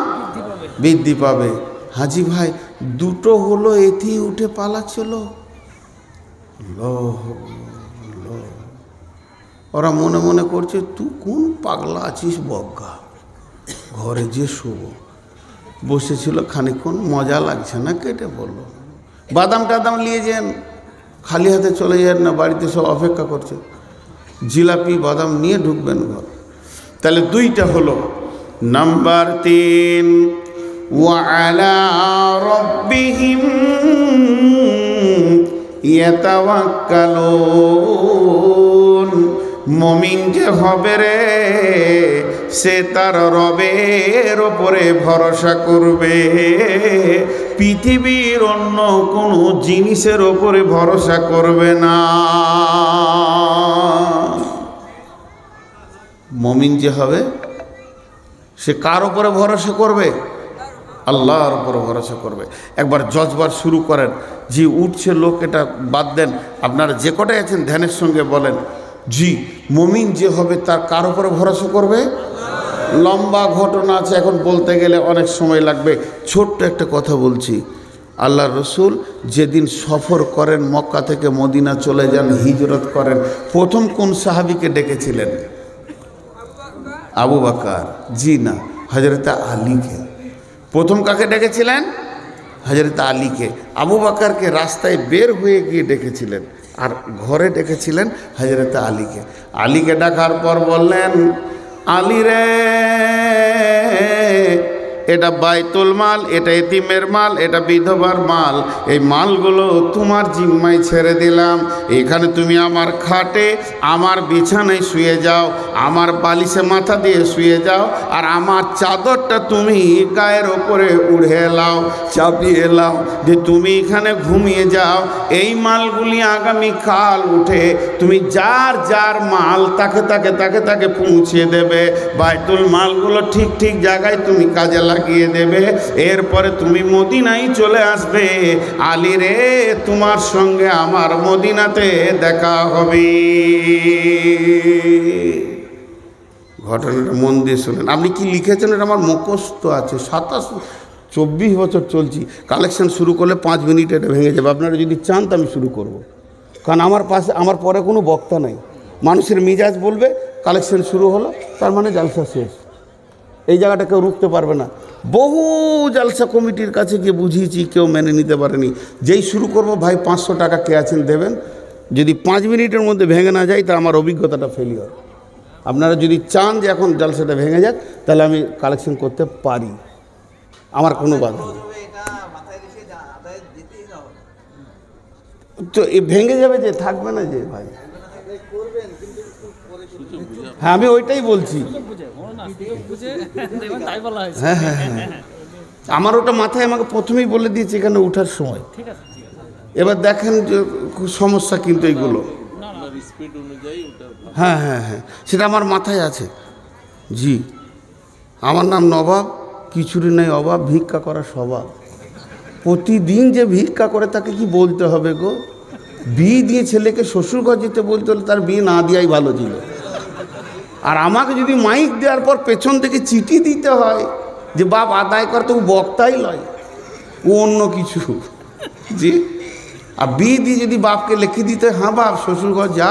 Speaker 1: বৃদ্ধি পাবে। হাজি ভাই, দুটো হলো, এটি উঠে পালাচ্ছিল। ওরা মনে মনে করছে, তুই কোন পাগলা আছিস বজ্ঞা, ঘরে যে শুভ বসেছিল খানিক্ষণ, মজা লাগছে না, কেটে বলল। বাদাম টাদাম নিয়ে যান, খালি হাতে চলে যান না, বাড়িতে সব অপেক্ষা করছে, জিলাপি বাদাম নিয়ে ঢুকবেন ঘর। তাহলে দুইটা হলো। নাম্বার 3, ওয়া আলা রাব্বিহিম ইয়াতাওয়াক্কালুন, মুমিন যে হবে রে, সে তার রবের ওপরে ভরসা করবে, পৃথিবীর অন্য কোনো জিনিসের ওপরে ভরসা করবে না। মুমিন যে হবে, সে কার ওপরে ভরসা করবে? আল্লাহর উপর ভরসা করবে। একবার জজবার শুরু করেন, জি উঠছে লোক, এটা বাদ দেন, আপনারা যে কটাই আছেন ধ্যানের সঙ্গে বলেন, জি মুমিন যে হবে তার কার উপরে ভরসা করবে? লম্বা ঘটনা আছে, এখন বলতে গেলে অনেক সময় লাগবে। ছোট্ট একটা কথা বলছি, আল্লাহ রসুল যেদিন সফর করেন, মক্কা থেকে মদিনা চলে যান, হিজরত করেন, প্রথম কোন সাহাবীকে ডেকেছিলেন? আবু বকর? জি না, হযরত আলীকে। প্রথম কাকে ডেকেছিলেন? হযরত আলীকে। আবু বকরকে রাস্তায় বের হয়ে গিয়ে ডেকেছিলেন, আর ঘরে ডেকেছিলেন হযরত আলীকে। আলীকে ডাকার পর বললেন, আলী রে, এটা বাইতুল মাল, এটা এতিমের মাল, এটা বিধবার মাল, এই মালগুলো তোমার জিম্মায় ছেড়ে দিলাম। এখানে তুমি আমার খাটে, আমার বিছানায় শুয়ে যাও, আমার বালিশে মাথা দিয়ে শুয়ে যাও, আর আমার চাদরটা তুমি গায়ের ওপরে উড়ে লাও, চাপিয়ে লাও, যে তুমি এখানে ঘুমিয়ে যাও। এই মালগুলি আগামীকাল উঠে তুমি যার যার মাল তাকে তাকে তাকে তাকে পৌঁছে দেবে। বাইতুল মালগুলো ঠিক ঠিক জায়গায় তুমি কাজে লাগিয়ে দেবে, এরপরে তুমি মদিনায় চলে আসবে। আলী রে, তোমার সঙ্গে আমার মদিনাতে দেখা হবে। ঘটনাটা মন দিয়ে শোনেন। আপনি কি লিখেছেন এটা আমার মুখস্থ আছে। 24 বছর চলছি, কালেকশন শুরু করলে 5 মিনিট এটা ভেঙে যাবে। আপনারা যদি চান তো আমি শুরু করব, কারণ আমার পরে কোনো বক্তা নাই। মানুষের মিজাজ বলবে কালেকশন শুরু হলো, তার মানে জালসা শেষ। এই জায়গাটা কেউ রুখতে পারবে না। বহু জালসা কমিটির কাছে গিয়ে বুঝিয়েছি, কেউ মেনে নিতে পারেনি। যেই শুরু করব, ভাই 500 টাকা কে আছেন দেবেন, যদি 5 মিনিটের মধ্যে ভেঙে না যায় তা আমার অভিজ্ঞতাটা ফেলিওর। আপনারা যদি চান যে এখন জালসাটা ভেঙে যাক, তাহলে আমি কালেকশন করতে পারি, আমার কোনো বাধা নেই। তো এ ভেঙে যাবে যে, থাকবে না যে ভাই। হ্যাঁ, আমি ওইটাই বলছি। হ্যাঁ হ্যাঁ হ্যাঁ, আমার ওটা মাথায় আমাকে প্রথমেই বলে দিয়েছে এখানে ওঠার সময়। এবার দেখেন যে সমস্যা কিন্তু এইগুলো। হ্যাঁ হ্যাঁ হ্যাঁ, সেটা আমার মাথায় আছে। জি, আমার নাম নবাব, কিছুরই নেই অভাব, ভিক্ষা করার স্বভাব। প্রতিদিন যে ভিক্ষা করে তাকে কি বলতে হবে গো? বিয়ে দিয়ে ছেলেকে শ্বশুরঘর যেতে বলতে হলে তার বিয়ে না দেওয়াই ভালো ছিল। আর আমাকে যদি মাইক দেওয়ার পর পেছন থেকে চিঠি দিতে হয় যে বাপ আদায় কর, তো বক্তাই লয়, ও অন্য কিছু। জি, আর বিয়ে দিয়ে যদি বাপকে লিখে দিতে, হ্যাঁ বাপ শ্বশুরঘর যা,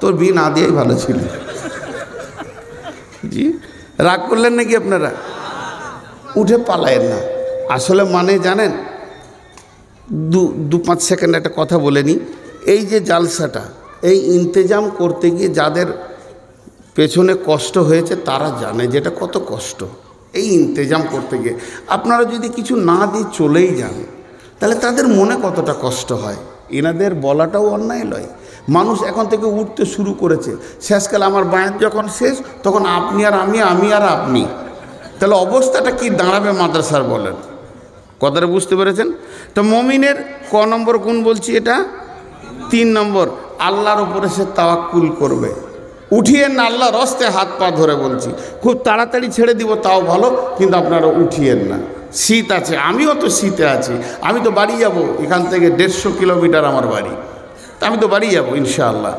Speaker 1: তোর বিয়ে না দেওয়াই ভালো ছিল। জি, রাগ করলেন নাকি আপনারা? উঠে পালায়েন না। আসলে মানে জানেন, 2-5 সেকেন্ড একটা কথা বলে নিই। এই যে জালসাটা, এই ইন্তেজাম করতে গিয়ে যাদের পেছনে কষ্ট হয়েছে তারা জানে যেটা কত কষ্ট। এই ইন্তেজাম করতে গিয়ে আপনারা যদি কিছু না দিয়ে চলেই যান, তাহলে তাদের মনে কতটা কষ্ট হয়। এনাদের বলাটাও অন্যায় নয়। মানুষ এখন থেকে উঠতে শুরু করেছে। শেষকালে আমার বায়াত যখন শেষ, তখন আপনি আর আমি, আমি আর আপনি, তাহলে অবস্থাটা কি দাঁড়াবে মাদ্রাসার বলেন? কথাটা বুঝতে পেরেছেন তো? মমিনের ক নম্বর গুণ বলছি, এটা 3 নম্বর। আল্লাহর উপরে সে তাওয়াক্কুল করবে। উঠিয়েন না, আল্লাহর হস্তে হাত পা ধরে বলছি। খুব তাড়াতাড়ি ছেড়ে দিব তাও ভালো, কিন্তু আপনারা উঠিয়েন না। শীত আছে, আমিও তো শীতে আছি। আমি তো বাড়ি যাব, এখান থেকে 150 কিলোমিটার আমার বাড়ি, তা আমি তো বাড়ি যাব ইনশাআল্লাহ।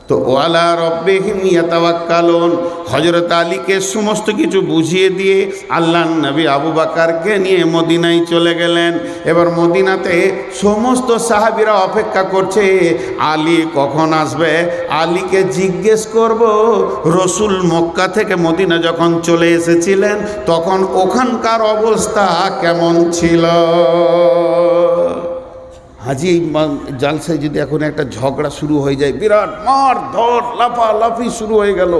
Speaker 1: তো ওয়ালা রব্বিহিম ইয়াতাওয়াক্কালুন, হযরত আলীকে সমস্ত কিছু বুঝিয়ে দিয়ে আল্লাহর নবী আবু বকরকে নিয়ে মদিনায় চলে গেলেন। এবার মদিনাতে সমস্ত সাহাবীরা অপেক্ষা করছে, আলী কখন আসবে, আলীকে জিজ্ঞেস করব। রসুল মক্কা থেকে মদিনা যখন চলে এসেছিলেন, তখন ওখানকার অবস্থা কেমন ছিল। হাজি এই জালসায় যদি এখন একটা ঝগড়া শুরু হয়ে যায়, বিরাট মার ধর লাফালাফি শুরু হয়ে গেল,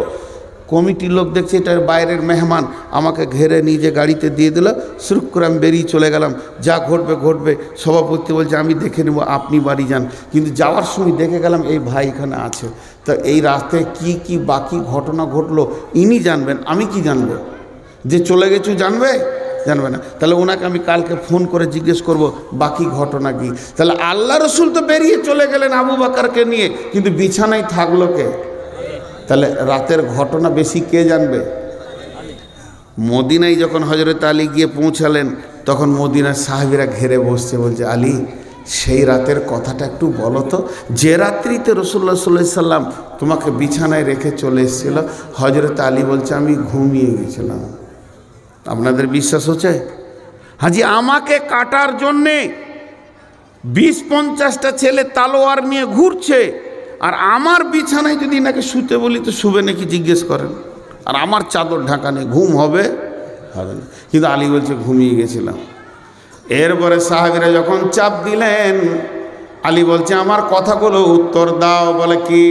Speaker 1: কমিটির লোক দেখছে এটা বাইরের মেহমান, আমাকে ঘেরে নিজে গাড়িতে দিয়ে দিল, সুরুক করে আমি বেরিয়ে চলে গেলাম। যা ঘটবে ঘটবে। সভাপতি বলছে আমি দেখে নেব, আপনি বাড়ি যান। কিন্তু যাওয়ার সময় দেখে গেলাম এই ভাই এখানে আছে। তা এই রাস্তায় কি কি বাকি ঘটনা ঘটলো ইনি জানবেন, আমি কি জানবো? যে চলে গেছু জানবে? জানবে না। তাহলে ওনাকে আমি কালকে ফোন করে জিজ্ঞেস করব বাকি ঘটনা কি। তাহলে আল্লাহ রসুল তো বেরিয়ে চলে গেলেন আবু বকরকে নিয়ে, কিন্তু বিছানায় থাকলো কে? তাহলে রাতের ঘটনা বেশি কে জানবে? মদিনায় যখন হযরত আলী গিয়ে পৌঁছালেন, তখন মদিনার সাহাবীরা ঘেরে বসছে, বলছে আলী সেই রাতের কথাটা একটু বলো তো, যে রাত্রিতে রাসূলুল্লাহ সাল্লাল্লাহু আলাইহি সাল্লাম তোমাকে বিছানায় রেখে চলে এসেছিল। হযরত আলী বলছে আমি ঘুমিয়ে গেছিলাম। আপনাদের বিশ্বাস হচ্ছে? হাজি আমাকে কাটার জন্যে 20-50টা ছেলে তালোয়ার নিয়ে ঘুরছে, আর আমার বিছানায় যদি নাকি শুতে বলি তো শুবে নাকি জিজ্ঞেস করেন, আর আমার চাদর ঢাকা নেই, ঘুম হবে? হবে না। কিন্তু আলী বলছে ঘুমিয়ে গেছিলাম। এরপরে সাহাবীরা যখন চাপ দিলেন, আলী বলছে আমার কথাগুলো উত্তর দাও। বলে কি?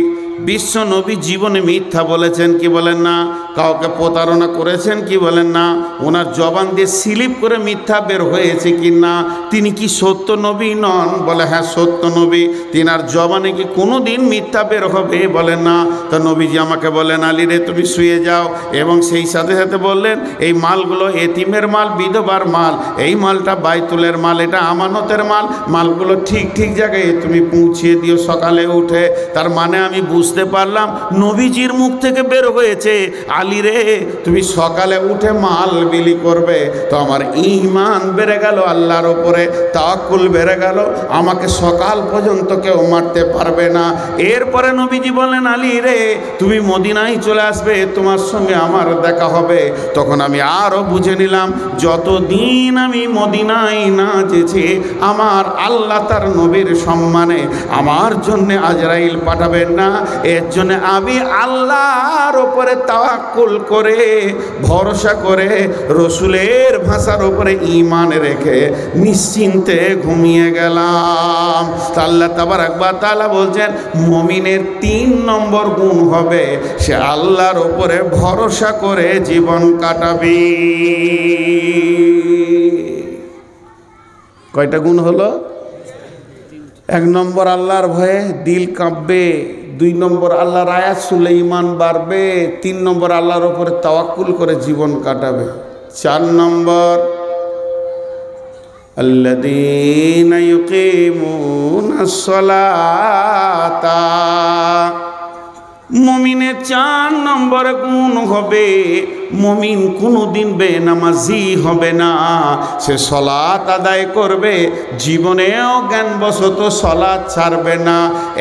Speaker 1: বিশ্ব নবী জীবনে মিথ্যা বলেছেন কি বলেন না? কাউকে প্রতারণা করেছেন কি বলেন না? ওনার জবান দিয়ে স্লিপ করে মিথ্যা বের হয়েছে কি না? তিনি কি সত্য নবী নন? বলে হ্যাঁ সত্য নবী। তিনার জবানে কি কোনো দিন মিথ্যা বের হবে? বলেন না। তা নবীজি আমাকে বলেন আলী রে তুমি শুয়ে যাও, এবং সেই সাথে সাথে বললেন এই মালগুলো এতিমের মাল, বিধবার মাল, এই মালটা বাইতুলের মাল, এটা আমানতের মাল, মালগুলো ঠিক ঠিক জায়গায় তুমি পৌঁছিয়ে দিও সকালে উঠে। তার মানে আমি বুঝতে পারলাম নবীজির মুখ থেকে বের হয়েছে আলী রে তুমি সকালে উঠে মাল বিলি করবে, তো আমার ঈমান বেড়ে গেল, আল্লাহর উপরে তাওয়াক্কুল বেড়ে গেল, আমাকে সকাল পর্যন্ত কেউ মারতে পারবে না। এরপরে নবীজি বলেন, আলী রে তুমি মদিনায় চলে আসবে, তোমার সঙ্গে আমার দেখা হবে। তখন আমি আরও বুঝে নিলাম, যতদিন আমি মদিনায় না যেছি আমার আল্লাহ তার নবীর সম্মানে আমার জন্য আজরাইল পাঠাবেন না। এর জন্য আমি আল্লাহর উপরে তাওয়াক্কুল করে, ভরসা করে, রসুলের ভাষার উপরে ঈমান রেখে নিশ্চিন্তে ঘুমিয়ে গেলাম। আল্লাহ তাবারাক ওয়া তাআলা বলছেন, মুমিনের 3 নম্বর গুণ হবে, সে আল্লাহর উপরে ভরসা করে জীবন কাটাবে। কয়টা গুণ হলো? 1 নম্বর আল্লাহর ভয়ে দিল কাঁপবে, 2 নম্বর আল্লাহর আয়াত শুনলে ঈমান বাড়বে, 3 নম্বর আল্লাহর উপরে তাওয়াক্কুল করে জীবন কাটাবে। 4 নম্বর আল্লাযীনা ইউকিমুনাস সালাতা। মুমিনের 4 নম্বর গুণ হবে, মুমিন কোনোদিন বেনামাজি হবে না, সে সলাত আদায় করবে, জীবনেও জ্ঞানবশত সলাত ছাড়বে না।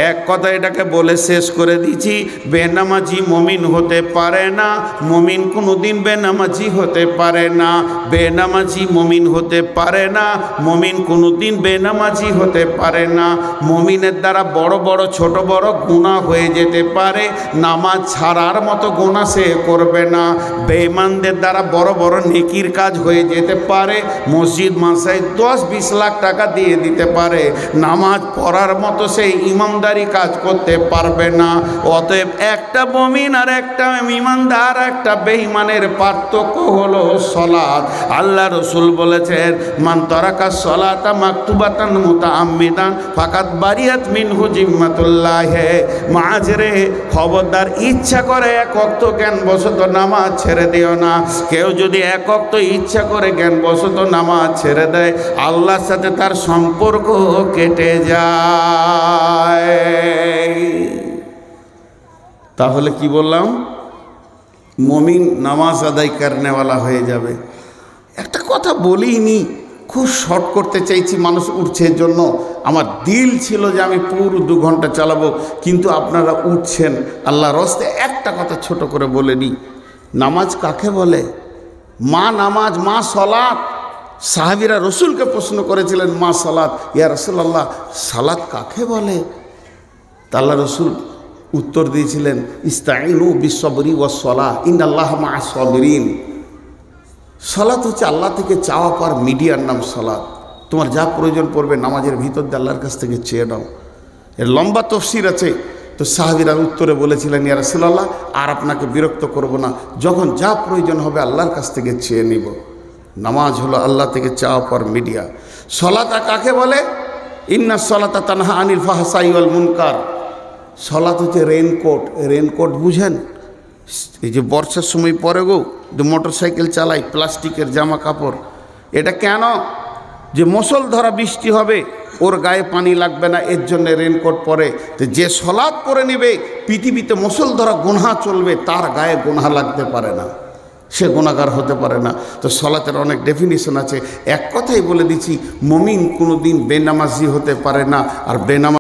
Speaker 1: এক কথা এটাকে বলে শেষ করে দিচ্ছি, বেনামাজি মুমিন হতে পারে না, মুমিন কোনোদিন বেনামাজি হতে পারে না, বেনামাজি মুমিন হতে পারে না, মুমিন কোনোদিন বেনামাজি হতে পারে না। মুমিনের দ্বারা বড় বড় ছোট বড় গুনাহ হয়ে যেতে পারে, নামাজ ছাড়ার মতো গুনাহ সে করবে না। বেঈমানদের দ্বারা বড় বড় নেকির কাজ হয়ে যেতে পারে, মসজিদ মাসায় 10-20 লাখ টাকা দিয়ে দিতে পারে, নামাজ পড়ার মতো সেই ইমানদারি কাজ করতে পারবে না। অতএব একটা মুমিন আর একটা ইমানদার, একটা বেঈমানের পার্থক্য হলো সলাত। আল্লাহ রসুল বলেছেন, মান তারাকা সলাতা মাকতুবাতান মুতাআম্মিদান ফাকাত বারিয়াত মিনহু জিম্মাতুল্লাহ। মাঝরে খবরদার, ইচ্ছা করে 1 ওয়াক্ত জ্ঞানবশত নামাজ ছেড়ে দিও না। কেউ যদি 1 ওয়াক্ত ইচ্ছা করে জ্ঞানবশত নামাজ ছেড়ে দেয়, আল্লাহর সাথে তার সম্পর্ক কেটে যায়। তাহলে কি বললাম? মুমিন নামাজ আদায় করনেওয়ালা হয়ে যাবে। একটা কথা বলিনি, খুব শর্ট করতে চাইছি, মানুষ উঠছে এর জন্য। আমার দিল ছিল যে আমি পুরো 2 ঘন্টা চালাবো, কিন্তু আপনারা উঠছেন, আল্লাহর রাস্তে একটা কথা ছোট করে বলে নিই। নামাজ কাকে বলে? মা নামাজ, মা সলাত। সাহাবীরা রসুলকে প্রশ্ন করেছিলেন, মা সালাত, ইয়া রাসূলুল্লাহ সালাত কাকে বলে? তা আল্লাহ রসুল উত্তর দিয়েছিলেন, ইস্তাইনু বিসসবরি ওয়াস-সালাহ ইন্নাল্লাহা মা'আস সাবিরিন। সালাত হচ্ছে আল্লাহ থেকে চাওয়া পাওয়ার মিডিয়ার নাম সালাত। তোমার যা প্রয়োজন পড়বে নামাজের ভিতর দিয়ে আল্লাহর কাছ থেকে চেয়ে নাও। এর লম্বা তফসির আছে। তো সাহাবীরা উত্তরে বলেছিলেন, ইয়া রাসূলুল্লাহ আর আপনাকে বিরক্ত করব না, যখন যা প্রয়োজন হবে আল্লাহর কাছ থেকে চেয়ে নিব। নামাজ হলো আল্লাহ থেকে চাওয়া পাওয়ার মিডিয়া। সালাত কাকে বলে? ইন্নাস সালাতা তানহা আনিল ফাহশাই ওয়াল মুনকার। সালাত হচ্ছে রেনকোট। রেনকোট বুঝেন? এই যে বর্ষার সময় পরে গো, যে মোটর সাইকেল চালাই, প্লাস্টিকের জামা কাপড়, এটা কেন? যে মুষলধারা বৃষ্টি হবে, ওর গায়ে পানি লাগবে না, এর জন্য রেনকোট পরে। তো যে সালাত পরে নেবে, পৃথিবীতে মুষলধারা গুনাহ চলবে, তার গায়ে গুনাহ লাগতে পারে না, সে গুনাহগার হতে পারে না। তো সালাতের অনেক ডেফিনিশন আছে। এক কথাই বলে দিচ্ছি, মুমিন কোনোদিন বেনামাজি হতে পারে না, আর বেনামাজি